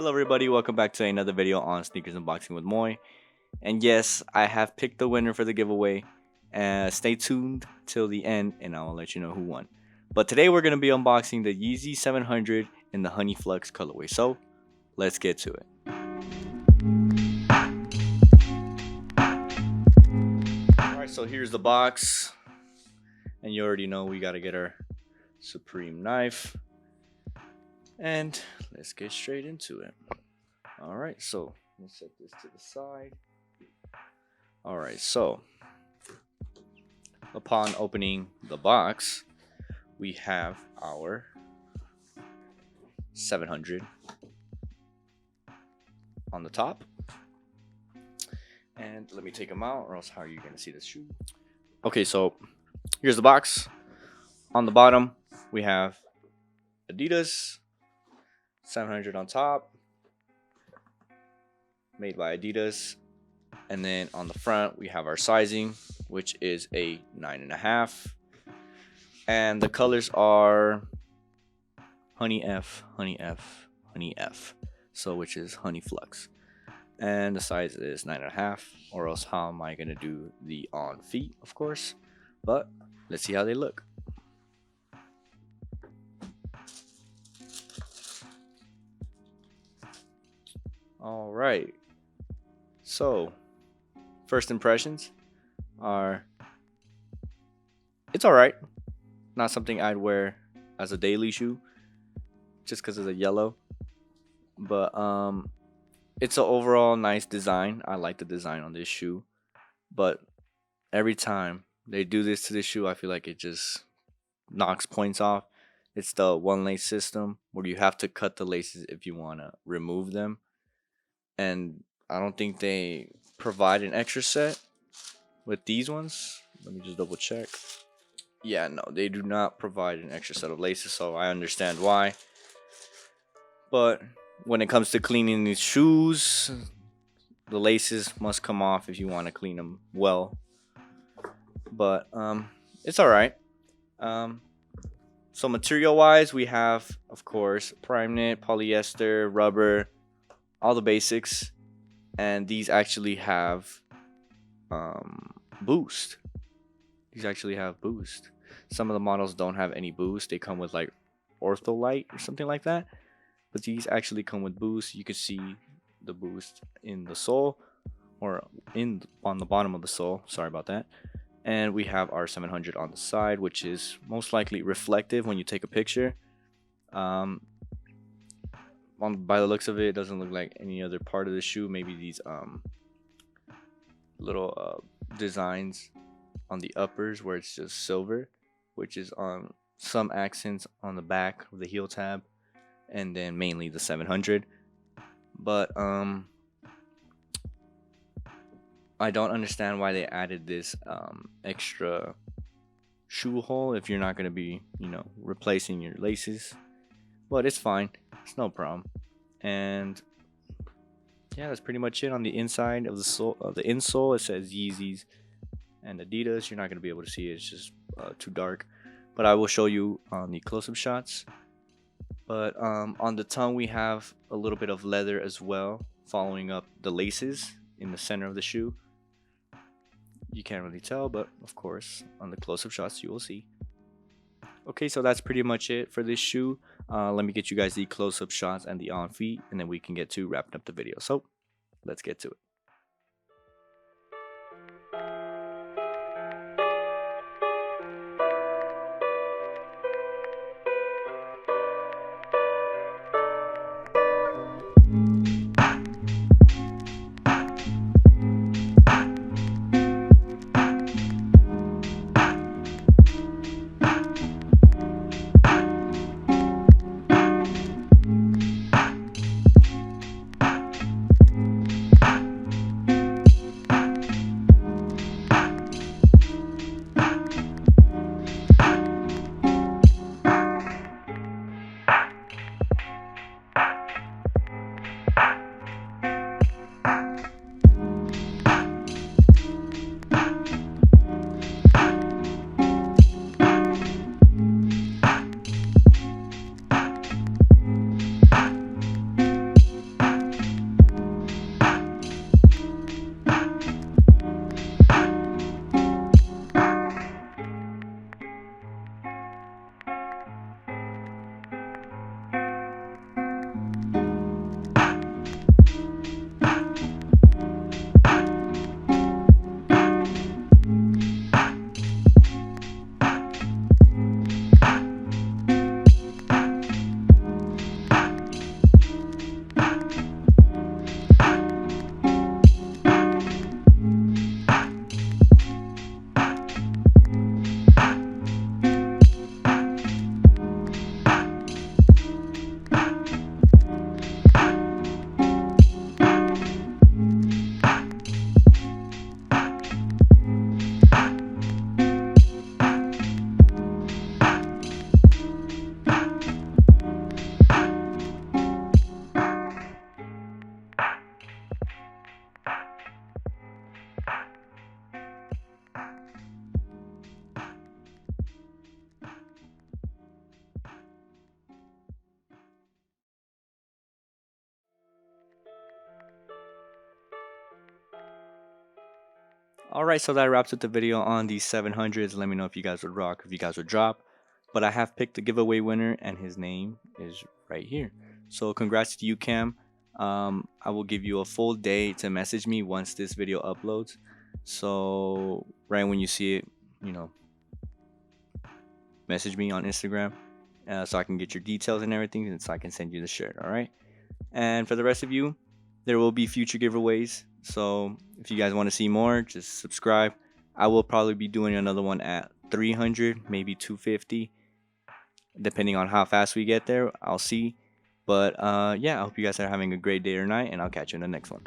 Hello everybody, welcome back to another video on Sneakers Unboxing with Moy. And yes, I have picked the winner for the giveaway. Stay tuned till the end and I will let you know who won. But today we're going to be unboxing the Yeezy 700 in the Honey Flux colorway. So, let's get to it. Alright, so here's the box. And you already know we got to get our Supreme knife. And let's get straight into it. Alright, so let's set this to the side. Alright, so upon opening the box, we have our 700 on the top. And let me take them out, or else how are you going to see this shoe? Okay, so here's the box. On the bottom, we have Adidas 700 on top, made by Adidas. And then on the front, we have our sizing, which is a 9.5. And the colors are Honey F, Honey F, Honey F. So which is Honey Flux. And the size is 9.5. Or else how am I going to do the on feet, of course. But let's see how they look. All right. So, first impressions are it's all right. Not something I'd wear as a daily shoe just because it's a yellow. But it's an overall nice design. I like the design on this shoe. But every time they do this to this shoe, I feel like it just knocks points off. It's the one lace system where you have to cut the laces if you want to remove them. And I don't think they provide an extra set with these ones. Let me just double check. Yeah, no, they do not provide an extra set of laces, so I understand why. But when it comes to cleaning these shoes, the laces must come off if you want to clean them well. But it's alright. So material wise, we have, of course, prime knit, polyester, rubber, all the basics. And these actually have boost. These actually have boost. Some of the models don't have any boost. They come with like Ortholite or something like that. But these actually come with boost. You can see the boost in the sole or on the bottom of the sole. Sorry about that. And we have our 700 on the side, which is most likely reflective when you take a picture. By the looks of it, it doesn't look like any other part of the shoe. Maybe these little designs on the uppers where it's just silver, which is on some accents on the back of the heel tab, and then mainly the 700. But I don't understand why they added this extra shoe hole if you're not going to be, replacing your laces. But it's fine. It's no problem. And yeah, that's pretty much it on the inside of the sole. The insole, it says Yeezys and Adidas. You're not going to be able to see it. It's just too dark. But I will show you on the close-up shots. But on the tongue, we have a little bit of leather as well, following up the laces in the center of the shoe. You can't really tell, but of course, on the close-up shots, you will see. Okay, so that's pretty much it for this shoe. Let me get you guys the close-up shots and the on feet, and then we can get to wrapping up the video. So, let's get to it. Alright, so that wraps up the video on these 700s. Let me know if you guys would rock, if you guys would drop. But I have picked the giveaway winner, and his name is right here. So congrats to you, Cam. I will give you a full day to message me once this video uploads. So right when you see it, you know, message me on Instagram, so I can get your details and everything, and so I can send you the shirt. All right. And for the rest of you, there will be future giveaways. So if you guys want to see more, just subscribe. I will probably be doing another one at 300, maybe 250, depending on how fast we get there. I'll see. But yeah, I hope you guys are having a great day or night, and I'll catch you in the next one.